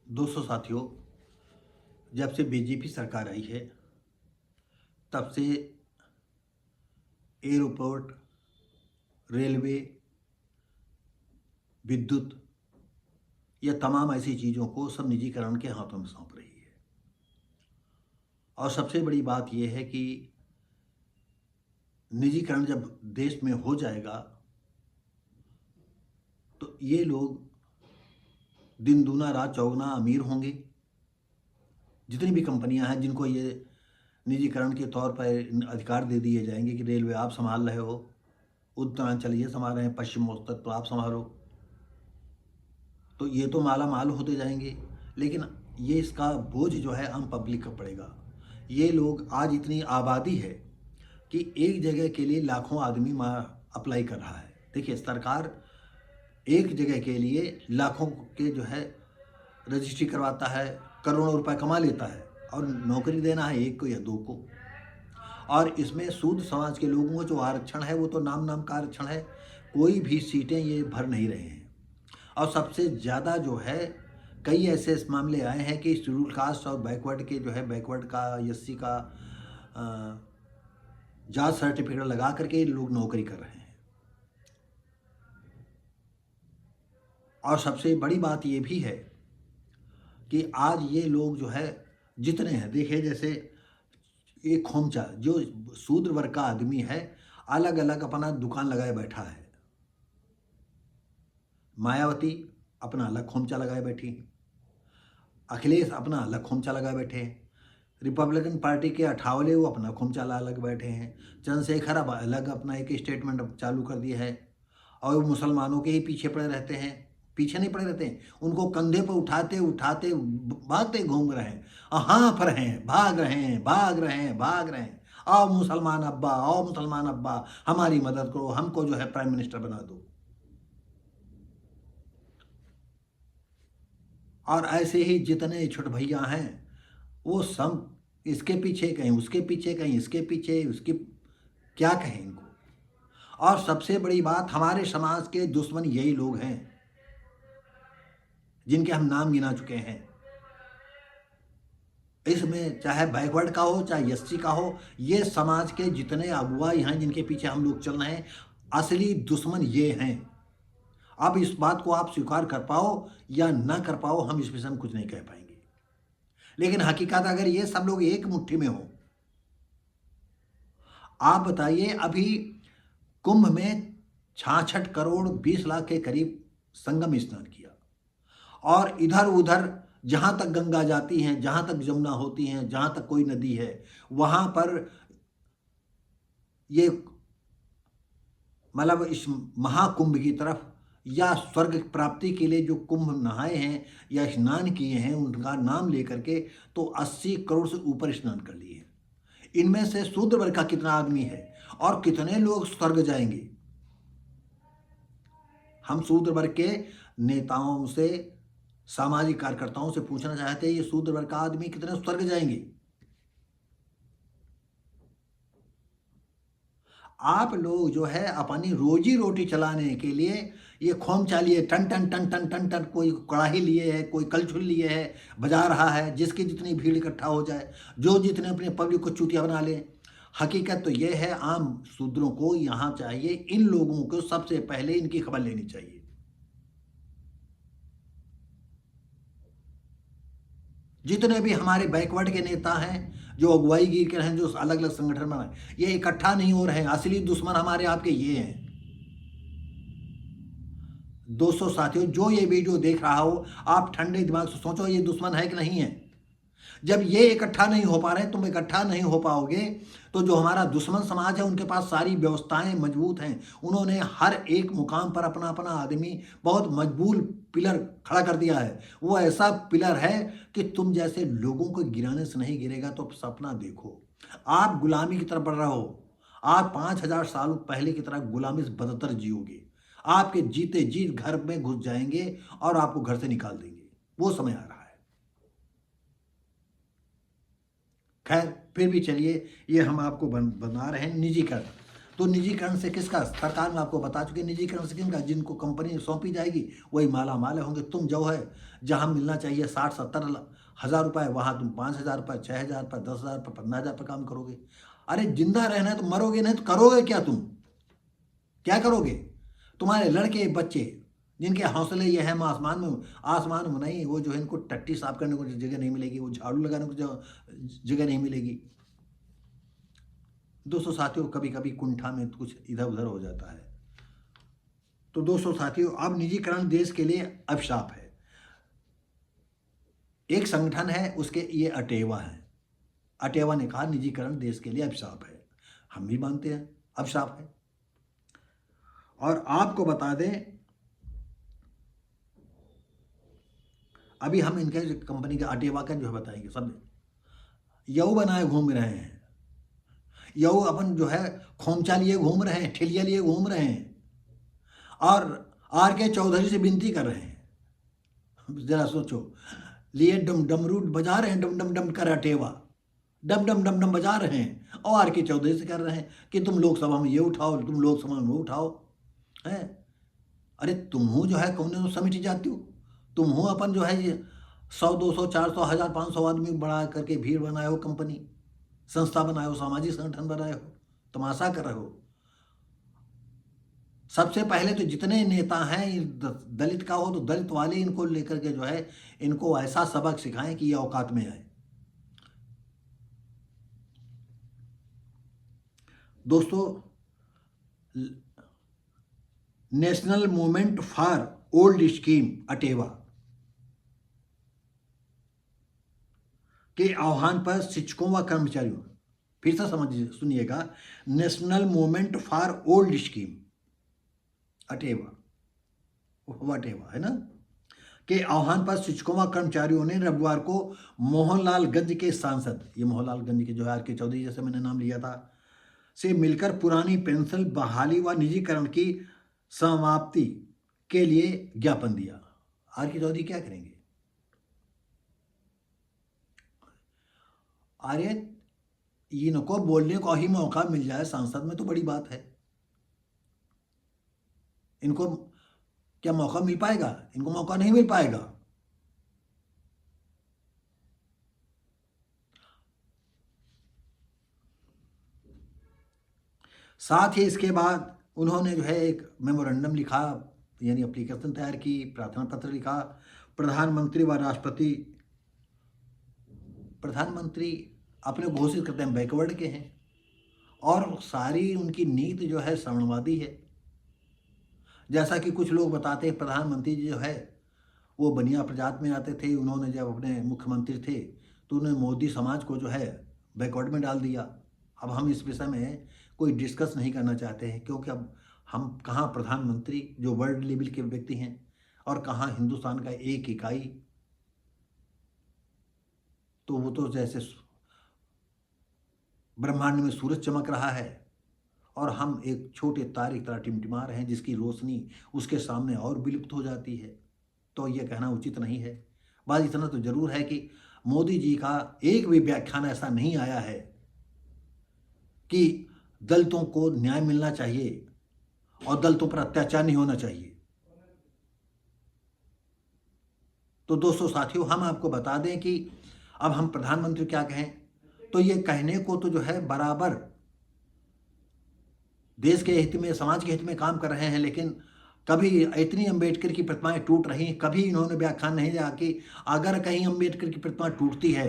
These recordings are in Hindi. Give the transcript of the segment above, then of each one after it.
दोस्तों साथियों, जब से बीजेपी सरकार आई है तब से एयरपोर्ट, रेलवे, विद्युत, यह तमाम ऐसी चीज़ों को सब निजीकरण के हाथों में सौंप रही है। और सबसे बड़ी बात यह है कि निजीकरण जब देश में हो जाएगा तो ये लोग दिन दूना रात चौगुना अमीर होंगे। जितनी भी कंपनियां हैं जिनको ये निजीकरण के तौर पर अधिकार दे दिए जाएंगे कि रेलवे आप संभाल रहे हो, उत्तरांचल ये संभाल रहे हैं, पश्चिम उत्तर तो आप संभालो, तो ये तो माला माल होते जाएंगे। लेकिन ये इसका बोझ जो है आम पब्लिक का पड़ेगा। ये लोग आज इतनी आबादी है कि एक जगह के लिए लाखों आदमी अप्लाई कर रहा है। देखिए, सरकार एक जगह के लिए लाखों के जो है रजिस्ट्री करवाता है, करोड़ों रुपए कमा लेता है, और नौकरी देना है एक को या दो को। और इसमें सूद समाज के लोगों को जो आरक्षण है वो तो नाम नाम का आरक्षण है, कोई भी सीटें ये भर नहीं रहे हैं। और सबसे ज़्यादा जो है कई ऐसे मामले आए हैं कि शेड्यूल कास्ट और बैकवर्ड के जो है बैकवर्ड का एससी का जात सर्टिफिकेट लगा करके लोग नौकरी कर रहे हैं। और सबसे बड़ी बात ये भी है कि आज ये लोग जो है जितने हैं, देखिए जैसे एक खोमचा जो शूद्र वर्ग का आदमी है अलग अलग अपना दुकान लगाए बैठा है। मायावती अपना अलग खोमचा लगाए बैठी, अखिलेश अपना अलग खोमचा लगाए बैठे हैं, रिपब्लिकन पार्टी के अठावले वो अपना खोमचा अलग बैठे हैं, चंद्रशेखर अब अलग अपना एक स्टेटमेंट अब चालू कर दिया है। और वो मुसलमानों के ही पीछे पड़े रहते हैं, पीछे नहीं पड़े रहते हैं, उनको कंधे पर उठाते उठाते भागते घूम रहे हैं, हाँफ रहे हैं, भाग रहे हैं, भाग रहे हैं, भाग रहे हैं। आओ मुसलमान अब्बा, आओ मुसलमान अब्बा, हमारी मदद करो, हमको जो है प्राइम मिनिस्टर बना दो। और ऐसे ही जितने छोटे भैया हैं वो सब इसके पीछे कहीं, उसके पीछे कहीं, इसके पीछे उसके, क्या कहें इनको। और सबसे बड़ी बात, हमारे समाज के दुश्मन यही लोग हैं जिनके हम नाम गिना चुके हैं। इसमें चाहे बैकवर्ड का हो चाहे एससी का हो, ये समाज के जितने अगुवा हैं जिनके पीछे हम लोग चल रहे हैं, असली दुश्मन ये हैं। अब इस बात को आप स्वीकार कर पाओ या ना कर पाओ, हम इस विषय में कुछ नहीं कह पाएंगे। लेकिन हकीकत अगर ये सब लोग एक मुट्ठी में हो, आप बताइए, अभी कुंभ में 66 करोड़ 20 लाख के करीब संगम स्नान किया, और इधर उधर जहां तक गंगा जाती हैं, जहां तक जमुना होती हैं, जहां तक कोई नदी है, वहां पर ये मतलब इस महाकुंभ की तरफ या स्वर्ग प्राप्ति के लिए जो कुंभ नहाए हैं या स्नान किए हैं, उनका नाम लेकर के तो 80 करोड़ से ऊपर स्नान कर लिए हैं। इनमें से शूद्र वर्ग का कितना आदमी है और कितने लोग स्वर्ग जाएंगे? हम शूद्र वर्ग के नेताओं से, सामाजिक कार्यकर्ताओं से पूछना चाहते हैं, ये शूद्र वर्ग का आदमी कितने स्वर्ग जाएंगे? आप लोग जो है अपनी रोजी रोटी चलाने के लिए ये खोमचा लिए टन टन टन टन टन टन, कोई कड़ाही लिए है, कोई कलछुल लिए है, बजा रहा है, जिसकी जितनी भीड़ इकट्ठा हो जाए, जो जितने अपने पब्लिक को चूतिया बना ले। हकीकत तो ये है, आम शूद्रों को यहाँ चाहिए, इन लोगों को सबसे पहले इनकी खबर लेनी चाहिए। जितने भी हमारे बैकवर्ड के नेता हैं जो अगुवाई गिर के हैं, जो अलग अलग संगठन बनाए, ये इकट्ठा नहीं हो रहे हैं। असली दुश्मन हमारे आपके ये हैं। दोस्तों साथियों, जो ये वीडियो देख रहा हो, आप ठंडे दिमाग से सोचो, ये दुश्मन है कि नहीं है। जब ये इकट्ठा नहीं हो पा रहे, तुम इकट्ठा नहीं हो पाओगे, तो जो हमारा दुश्मन समाज है उनके पास सारी व्यवस्थाएं मजबूत हैं। उन्होंने हर एक मुकाम पर अपना अपना आदमी बहुत मजबूत पिलर खड़ा कर दिया है। वो ऐसा पिलर है कि तुम जैसे लोगों को गिराने से नहीं गिरेगा। तो सपना देखो, आप गुलामी की तरफ बढ़ रहे हो, आप 5000 साल पहले की तरह गुलामी से बदतर जियोगे। आपके जीते जी घर में घुस जाएंगे और आपको घर से निकाल देंगे। वो समय आ रहा है। खैर, फिर भी चलिए, ये हम आपको बना रहे हैं निजीकरण। तो निजीकरण से किसका, सरकार में आपको बता चुके, निजीकरण से किसका, जिनको कंपनी सौंपी जाएगी वही माला माल होंगे। तुम जो है जहां मिलना चाहिए 60-70 हज़ार रुपए, वहां तुम 5,000 रुपये, 6,000 रुपये, 10,000 रुपये, 15,000 रुपये काम करोगे। अरे जिंदा रहना है तो मरोगे नहीं तो करोगे क्या, तुम क्या करोगे? तुम्हारे लड़के बच्चे जिनके हौसले ये है, आसमान में नहीं, वो जो है इनको टट्टी साफ करने को जगह नहीं मिलेगी, वो झाड़ू लगाने को जगह नहीं मिलेगी। दोस्तों साथियों, कभी कभी कुंठा में कुछ इधर उधर हो जाता है। तो दोस्तों साथियों, अब निजीकरण देश के लिए अभिशाप है। एक संगठन है उसके, ये अटेवा है, अटेवा ने कहा निजीकरण देश के लिए अभिशाप है। हम भी मानते हैं अभिशाप है। और आपको बता दें, अभी हम इनके कंपनी का अटेवा का जो है बताएंगे। सब यऊ बनाए घूम रहे हैं, यऊ अपन जो है खोमचा लिए घूम रहे हैं, ठेलिया लिए घूम रहे हैं, और R.K. चौधरी से विनती कर रहे हैं। जरा सोचो, लिए डमरू बजा रहे हैं, डम डम डम कर अटेवा, डम डम डम डम बजा रहे हैं, और R.K. चौधरी से कर रहे हैं कि तुम लोकसभा में ये उठाओ, तुम लोकसभा में वो उठाओ है। अरे तुम हो जो है कम्युनिस्ट समिति जाती हो, तुम हो अपन जो है ये 100, 200, 400, 1000, 500 आदमी बढ़ा करके भीड़ बनाए हो, कंपनी संस्था बनाए हो, सामाजिक संगठन बनाए हो, तमाशा कर रहे हो। सबसे पहले तो जितने नेता हैं, दलित का हो तो दलित वाले इनको लेकर के जो है इनको ऐसा सबक सिखाएं कि ये औकात में आए। दोस्तों, national movement for old scheme Atewa के आह्वान पर शिक्षकों व कर्मचारियों, फिर से समझिए, सुनिएगा, national movement for old scheme Atewa है ना, के आह्वान पर शिक्षकों व कर्मचारियों ने रविवार को मोहनलालगंज के सांसद, ये मोहनलालगंज के जो है R.K. चौधरी जैसे मैंने नाम लिया था, से मिलकर पुरानी पेंशन बहाली व निजीकरण की समाप्ति के लिए ज्ञापन दिया। R.K. चौधरी क्या करेंगे? अरे इनको बोलने को ही मौका मिल जाए सांसद में तो बड़ी बात है। इनको क्या मौका मिल पाएगा? इनको मौका नहीं मिल पाएगा। साथ ही इसके बाद उन्होंने जो है एक मेमोरेंडम लिखा, यानी एप्लीकेशन तैयार की, प्रार्थना पत्र लिखा। प्रधानमंत्री व राष्ट्रपति, प्रधानमंत्री अपने घोषित करते हैं बैकवर्ड के हैं, और सारी उनकी नीति जो है श्रवणवादी है। जैसा कि कुछ लोग बताते हैं, प्रधानमंत्री जी जो है वो बनिया प्रजात में आते थे, उन्होंने जब अपने मुख्यमंत्री थे तो उन्होंने मोदी समाज को जो है बैकवर्ड में डाल दिया। अब हम इस विषय में कोई डिस्कस नहीं करना चाहते हैं, क्योंकि अब हम कहाँ प्रधानमंत्री जो वर्ल्ड लेवल के व्यक्ति हैं और कहाँ हिंदुस्तान का एक इकाई। तो वो तो जैसे ब्रह्मांड में सूरज चमक रहा है और हम एक छोटे तारे की तरह टिमटिमा रहे हैं, जिसकी रोशनी उसके सामने और विलुप्त हो जाती है। तो ये कहना उचित नहीं है। बस इतना तो जरूर है कि मोदी जी का एक भी व्याख्यान ऐसा नहीं आया है कि दलितों को न्याय मिलना चाहिए और दलितों पर अत्याचार नहीं होना चाहिए। तो दोस्तों साथियों, हम आपको बता दें कि अब हम प्रधानमंत्री क्या कहें, तो ये कहने को तो जो है बराबर देश के हित में, समाज के हित में काम कर रहे हैं, लेकिन कभी इतनी अंबेडकर की प्रतिमाएं टूट रही, कभी इन्होंने व्याख्यान नहीं दिया कि अगर कहीं अंबेडकर की प्रतिमा टूटती है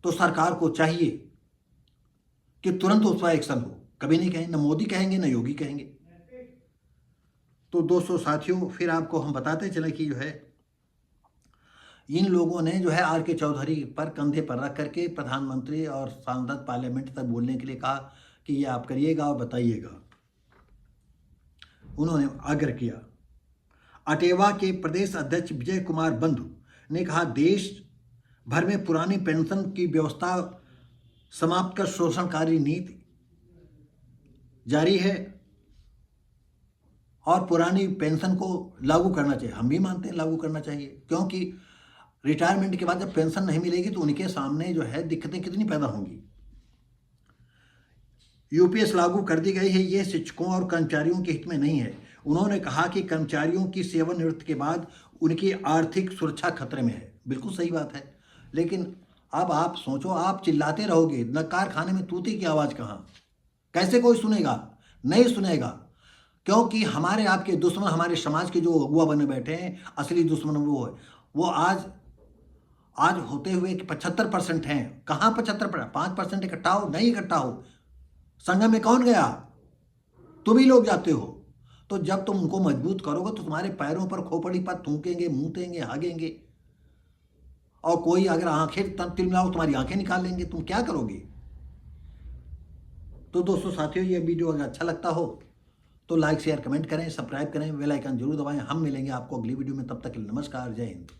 तो सरकार को चाहिए कि तुरंत उस पर एक्शन हो। कभी नहीं कहेंगे, न मोदी कहेंगे न योगी कहेंगे। तो दोस्तों साथियों, फिर आपको हम बताते चले कि जो है इन लोगों ने जो है R.K. चौधरी पर कंधे पर रख करके प्रधानमंत्री और सांसद पार्लियामेंट तक बोलने के लिए कहा कि ये आप करिएगा और बताइएगा। उन्होंने आग्रह किया। अटेवा के प्रदेश अध्यक्ष विजय कुमार बंधु ने कहा, देश भर में पुरानी पेंशन की व्यवस्था समाप्त कर शोषणकारी नीति जारी है और पुरानी पेंशन को लागू करना चाहिए। हम भी मानते हैं लागू करना चाहिए, क्योंकि रिटायरमेंट के बाद जब पेंशन नहीं मिलेगी तो उनके सामने जो है दिक्कतें कितनी पैदा होंगी। यूपीएस लागू कर दी गई है, ये शिक्षकों और कर्मचारियों के हित में नहीं है। उन्होंने कहा कि कर्मचारियों की सेवानिवृत्ति के बाद उनकी आर्थिक सुरक्षा खतरे में है। बिल्कुल सही बात है, लेकिन अब आप सोचो, आप चिल्लाते रहोगे, न कारखाने में तूती की आवाज़ कहाँ, कैसे कोई सुनेगा? नहीं सुनेगा, क्योंकि हमारे आपके दुश्मन, हमारे समाज के जो अगुआ बने बैठे हैं, असली दुश्मन वो है। वो आज होते हुए कि 75% हैं। कहाँ 75%? 5% इकट्ठा हो, नहीं इकट्ठा हो। संगम में कौन गया? तुम ही लोग जाते हो। तो जब तुम उनको मजबूत करोगे तो तुम्हारे पैरों पर खोपड़ी पर थूकेंगे, मूतेंगे, हागेंगे, और कोई अगर आंखें तिलमिलाओ तुम्हारी आंखें निकाल लेंगे। तुम क्या करोगे? तो दोस्तों साथियों, ये वीडियो अगर अच्छा लगता हो तो लाइक शेयर कमेंट करें, सब्सक्राइब करें, बेल आइकन जरूर दबाएं। हम मिलेंगे आपको अगली वीडियो में, तब तक के लिए नमस्कार, जय हिंद।